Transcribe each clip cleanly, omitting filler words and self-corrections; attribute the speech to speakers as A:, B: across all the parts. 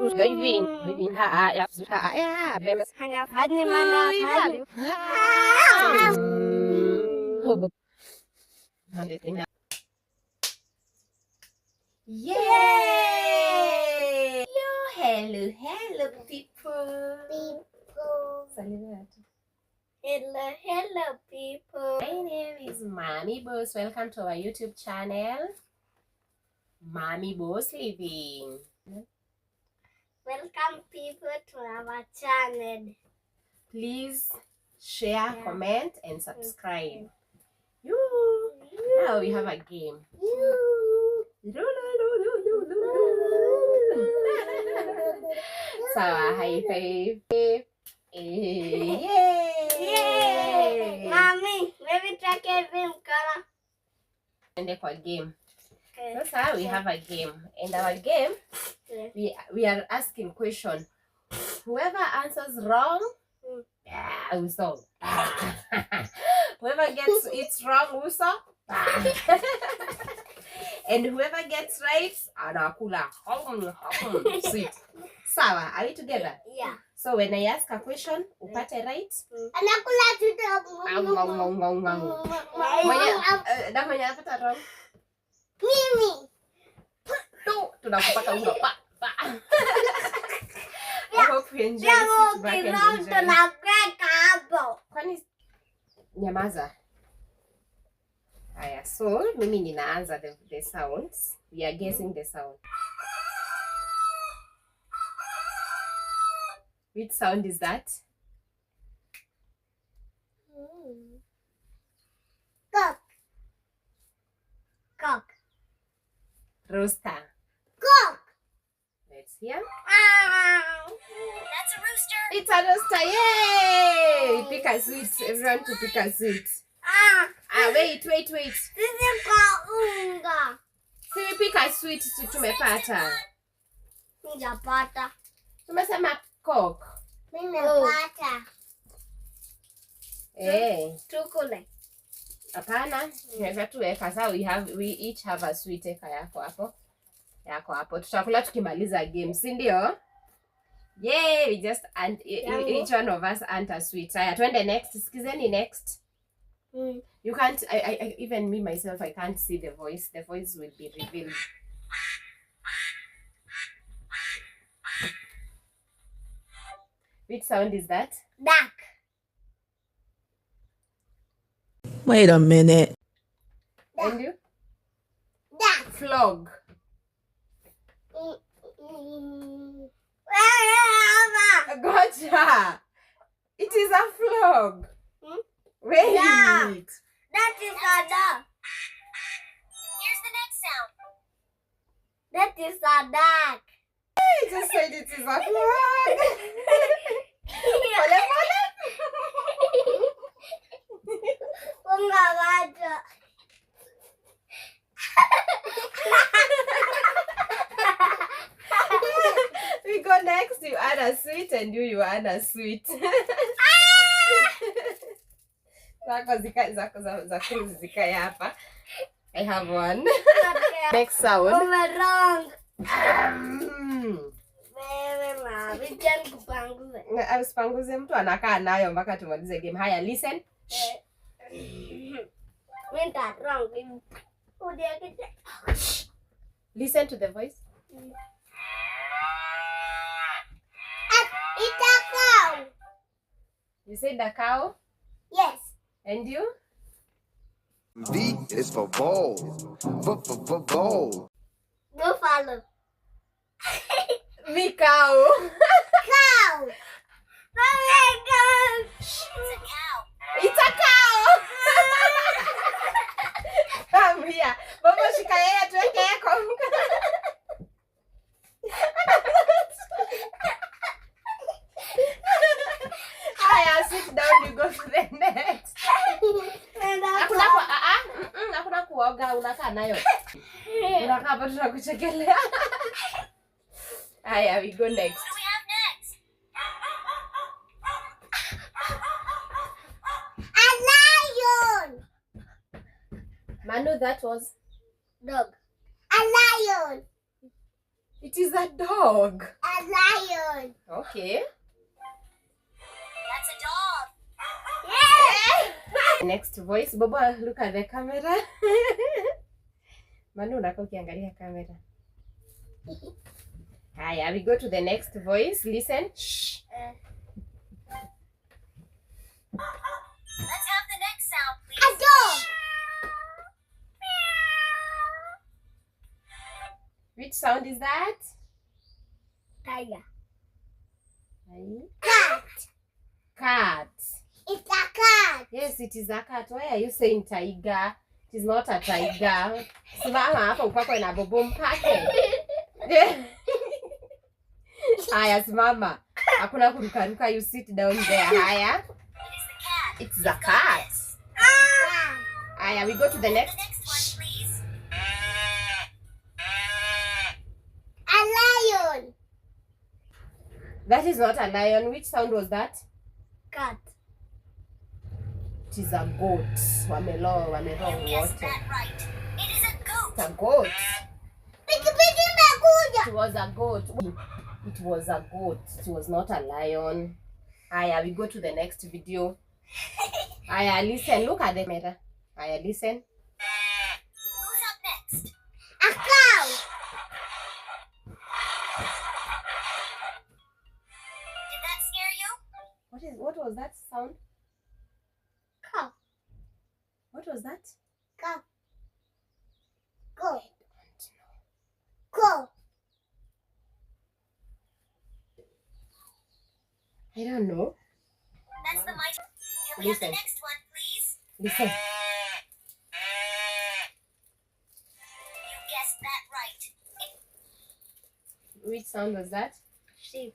A: Yay! Hello, hello people. Hello people. My name is Mommy Boss. Welcome to our YouTube channel, Mommy Boss Living.
B: Welcome people to our channel.
A: Please share, comment, and subscribe. Now we have a game. So high five. Yay!
B: Mommy, maybe try a game color.
A: And the game. That's how we have a game. And our game, we are asking question. Whoever answers wrong, uso. Whoever gets it wrong, uso. And whoever gets right, anakula. Sweet. Sawa, are we together?
B: Yeah.
A: So when I ask a question, upate right?
B: Anakula tuto.
A: Mwenye apata wrong?
B: Mimi.
A: Tunakupata uno. I hope you enjoy. Sit back and enjoy. Kwani nyamaza. Haya, so mimi ninaanza the sounds. We are guessing the sound. Which sound is that?
B: Cock. Cock.
A: Rooster.
B: Cock.
A: Let's hear.
B: That's a rooster.
A: It's a rooster. Yay! Pick a sweet. Everyone to pick a sweet. Wait.
B: Sisi kaunga.
A: Si pick a sweet tumepata.
B: Nijapata.
A: Tumesema cock.
B: Nimepata. Tukule.
A: Hapana, tunaweza tuweka sawa. We each have a sweet. Eka yako hapo. Tutakula tukimaliza game, si ndio? Yay, we just and each one of us ant a sweet. Haya, twende next. Sikizeni next. You can't I even me myself I can't see the voice. The voice will be revealed. Which sound is that?
B: Duck.
C: Wait a minute.
A: And you?
B: Duck.
A: Frog. Gotcha. It is a frog. Wait.
B: Yeah. That is a duck. Here's the next sound. That is a duck.
A: I just said it is a frog. We go next. You add a sweet and you add a sweet. Zako zikae hapa. I have one. Next sound.
B: Wrong.
A: Asipanguze mtu anakaa nayo mpaka tumalize game. Haya, listen. Listen to the voice.
B: It's a cow.
A: You said the cow?
B: Yes.
A: And you?
D: V is for ball. Ball.
B: Buffalo.
A: The cow.
B: Cow. Oh my God.
A: It's a cow. Come here. Baba shika yeye tuweke yako. Haya, sit down, you go to the next. Hakuna kuoga, unakaa nayo. Unakaa hapo tunakuchekelea. Haya, we go next.
B: What do we have next? A lion.
A: Manu, that was
B: Dog. A lion.
A: It is a dog.
B: A lion.
A: Okay.
B: That's a dog. Yeah.
A: Next voice. Bobo, look at the camera. Manu, unaka ukiangalia camera. Haya, we go to the next voice. Listen. Shh.
B: Let's have the next sound, please. A dog.
A: Which sound is that?
B: Tiger.
A: Aye.
B: Cat.
A: Cat.
B: It's a cat.
A: Yes, it is a cat. Why are you saying tiger? It is not a tiger. Simama hapa upakwe na bobo mpake. Haya, simama. Hakuna kurukaruka. You sit down there. Haya.
B: It is
A: It's
B: the cat.
A: a cat. Haya, we go to the
B: The
A: next.
B: next one, please. A lion.
A: That is not a lion. Which sound was that?
B: Cat.
A: It is a goat. Wamelo
B: You guessed
A: wote.
B: that right. It is a goat.
A: It's a goat.
B: Piki piki mekuja.
A: It was a goat. It was a goat. It was not a lion. Aya, we go to the next video. Aya, listen. Look at the camera. Aya, listen.
B: Who's up next? A cow. Did that scare you?
A: What was that sound?
B: Cow.
A: What was that?
B: Cow. Go. Go.
A: I don't know.
B: That's the mic. Can we have the
A: Listen.
B: next one, please?
A: Listen.
B: You guessed that right.
A: Which sound was that?
B: Sheep.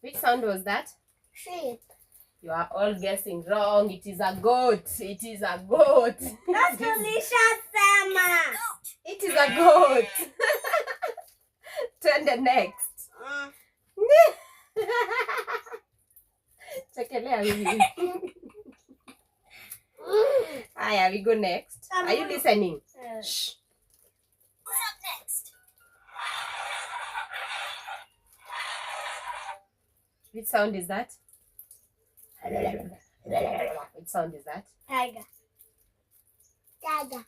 A: Which sound was that?
B: Sheep.
A: You are all guessing wrong. It is a goat. It is a goat.
B: That's delicious, Sama. Goat.
A: It is a goat. Turn the next. Chekelea hivi. Aya, we go next. Are you listening? Shh.
B: Who's up next?
A: Which sound is that? Which sound is that?
B: Tiger. Tiger.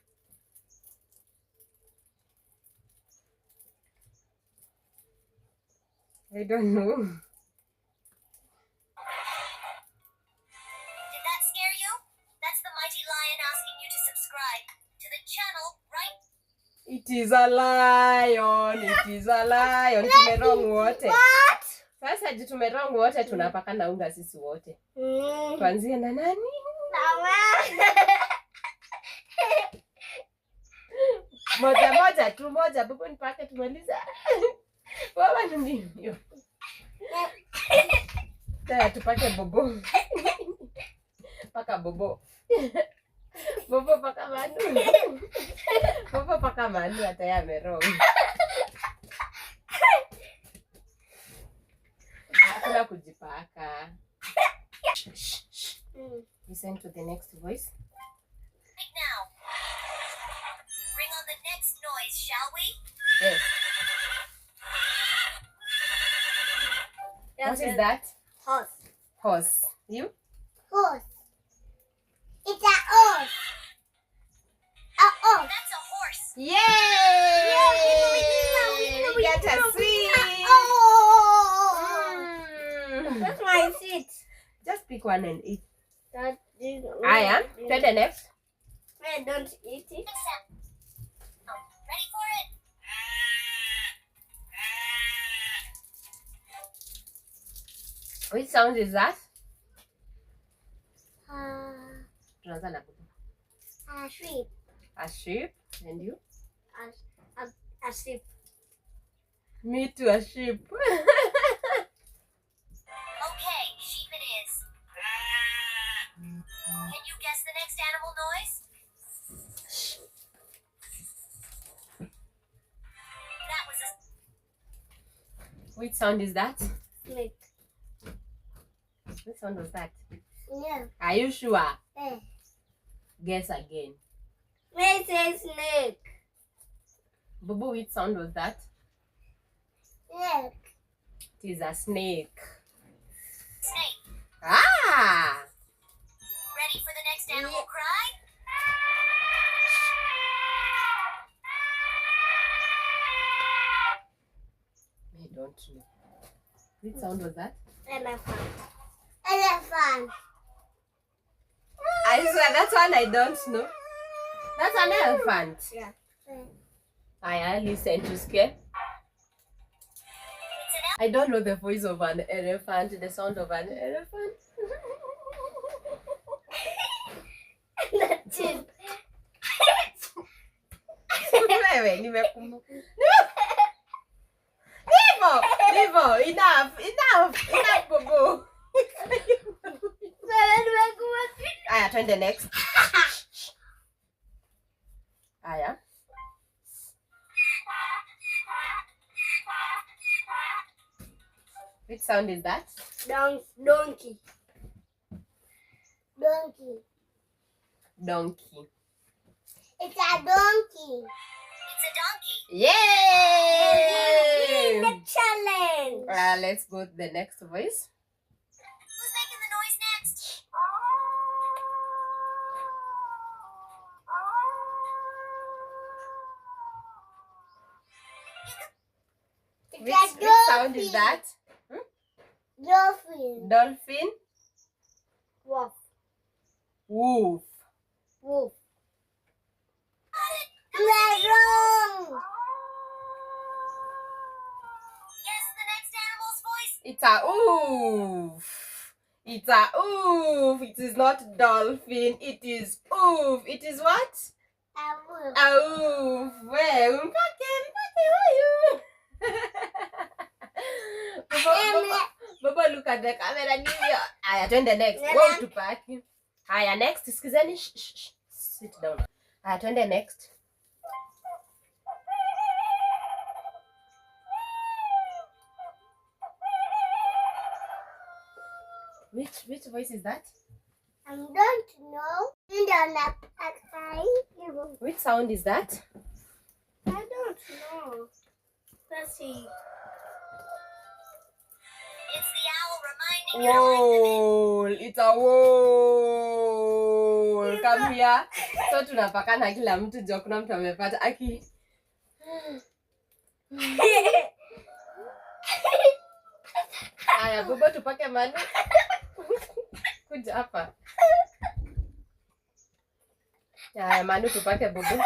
A: I don't know.
B: Did that scare you? That's the mighty lion asking you to subscribe to the channel, right?
A: It is a lion. It is a lion. Tumerong wote.
B: What?
A: Sasa ji tumerong wote tunapaka na unga sisi wote. Tuanzie na nani? Moja tu moja. Bubu nipake tumaliza. Baba ni nini? Taya tupake bobo. Paka bobo. Bobo paka manu. Bobo paka manu hata yeye amerong. Hakuna kujipaka. Listen to the next voice.
B: Right now. Bring on the next noise, shall we?
A: Yes. What is that?
B: Horse.
A: Horse. You?
B: Horse. It's a horse. A horse. That's a horse.
A: Yay!
B: We
A: Get a seat.
B: Oh.
A: Mm.
B: That's my seat.
A: Just pick one and eat.
B: That is.
A: Aya, try the next.
B: Wait, don't eat it. Ready for it?
A: Which sound is that? Tunaanza na bobo.
B: A sheep.
A: A sheep. And you?
B: A sheep.
A: Me too, a sheep.
B: Okay, sheep it is. Can you guess the next animal noise? That was a
A: Which sound is that?
B: snake.
A: Which sound was that?
B: Yeah.
A: Are you sure?
B: Eh.
A: Guess again.
B: It's a snake.
A: Bobo, which sound was that?
B: Snake.
A: It is a snake.
B: Snake.
A: Ah!
B: Ready for the next animal cry?
A: I don't know. Which sound was that?
B: Elephant. Elephant.
A: I swear, that's one I don't know. That's an elephant.
B: Yeah.
A: I listen to scare. I don't know the voice of an elephant, the sound of an elephant.
B: That's it.
A: Wewe, nimekumbuka. Nivo, enough, Bobo. Aya, twende next. Aya. Which sound is that?
B: Donkey. Donkey.
A: Donkey.
B: It's a donkey. It's a donkey.
A: Yay!
B: The challenge.
A: Let's go to the next voice.
B: Who's making the noise next?
A: Which sound is that?
B: Dolphin.
A: Dolphin.
B: Wolf.
A: Wolf.
B: Wolf. You're wrong. Guess the next animal's voice.
A: It's a oof. It's a oof. It is not dolphin. It is oof. It is what?
B: A wolf.
A: A oof. Well, mpake huyu. Bobo, look at the camera. Aya, twende next. Go to park. Aya, next. Sikizeni. Shh. Sit down. Aya, twende next. Which voice is that?
B: I don't know. You don't know.
A: Which sound is that?
B: I don't know. Let's see. It's the owl reminding you to
A: Wall. It's a wall. Come here. So tunapakana kila mtu jua kuna mtu amepata aki. Aya, Bobo tupake Manu. Kuja hapa. Aya, Manu tupake Bobo.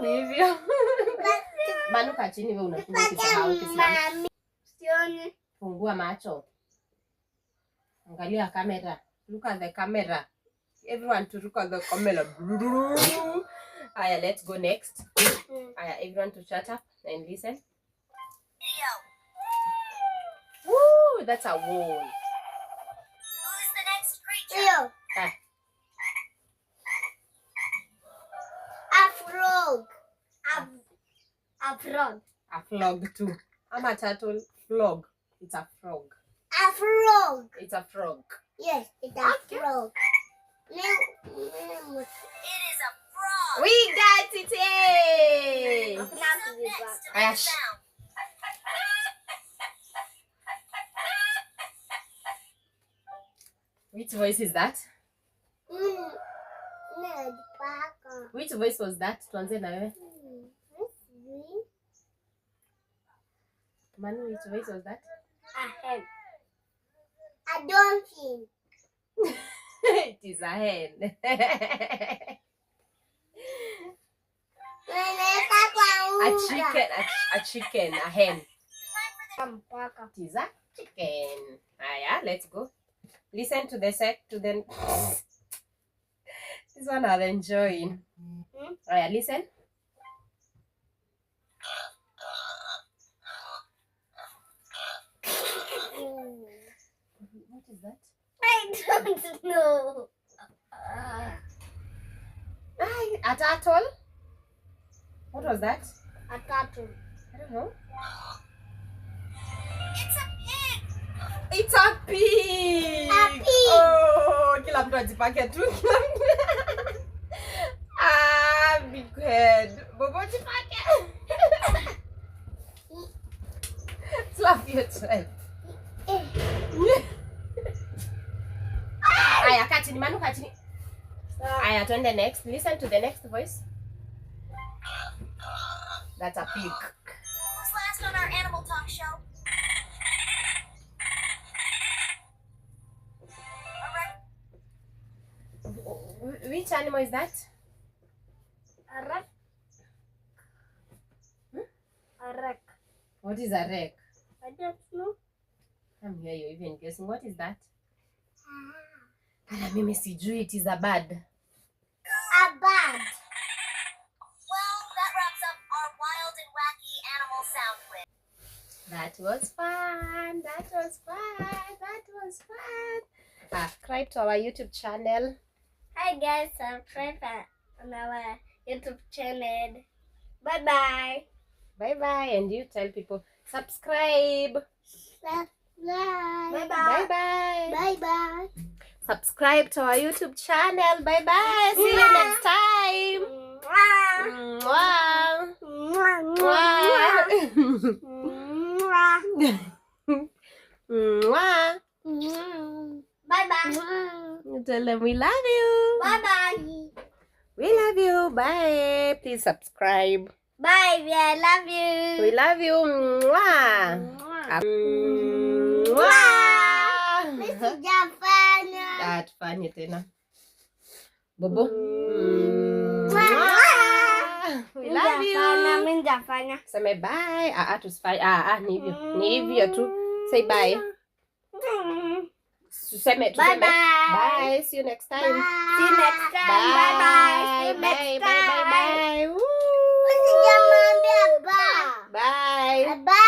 A: Hivyo. Manu kaa chini, wewe unafunga ukisahau kisimama.
B: Sioni.
A: Fungua macho. Angalia kamera. Look at the camera. Everyone to look at the camera. Aya, let's go next. Aya, everyone to shut up and listen. Woo, that's a wall.
B: Who's the next creature?
A: Ah,
B: A frog. A frog.
A: a frog too. I'm a turtle. Frog. It's a frog.
B: A frog.
A: It's a frog.
B: Yes, it's a
A: Okay.
B: frog. It is a frog.
A: We got it! Yay!
B: Who's up next to make a
A: Ash.
B: sound?
A: Which voice is that?
B: Ned Parker.
A: Which voice was that? Tuanze na wewe. Manu, which voice was that?
B: A hen. A donkey.
A: It is a hen. A chicken, a hen.
B: Parker.
A: It is a chicken. Aya, let's go. Listen to the this one I'll enjoy. Aya, listen. What is that?
B: I don't know.
A: A turtle? What was that?
B: A turtle.
A: I don't know.
B: It's a pig.
A: It's a pig.
B: A pig.
A: Oh, kila mtu ajipake tu. Ah, big head. Bobo jipake. hiyo try. Aya, kaa chini, Manu, kaa chini. Aya, tuende next. Listen to the next voice. That's a pig.
B: Who's last on our animal talk show?
A: Which animal is that?
B: A rat. A rat.
A: What is a wreck?
B: I don't know.
A: I'm here, you're even guessing. What is that? Kana mimi sijui. It is a bird.
B: A bird.
E: Well, that wraps up our wild and wacky animal sound quiz.
A: That was fun. That was fun. That was fun. Subscribe to our YouTube channel.
B: Hi guys, subscribe on our YouTube channel. Bye bye.
A: Bye bye. And you tell people subscribe.
B: Bye bye.
A: Bye bye.
B: Bye bye.
A: Subscribe to our YouTube channel. Bye bye. See you next time. Mwah. Mwah.
B: Bye bye.
A: Tell them we love you.
B: Bye bye.
A: We love you. Bye. Please subscribe.
B: Bye. I love you.
A: We love you. Mwah.
B: This
A: Mwah.
B: is Jafana.
A: That funny tena. Bobo.
B: Mwah.
A: We love you.
B: Mimi Jafana.
A: Seme bye. Tusifanye. Ni hivyo. Ni hivyo tu. Say bye. Tuseme.
B: Bye bye.
A: Bye. See you next time.
B: See you next time. Bye bye. See you next time.
A: Bye. Woo.
B: This is Jamambia. Bye.
A: Bye.
B: Bye.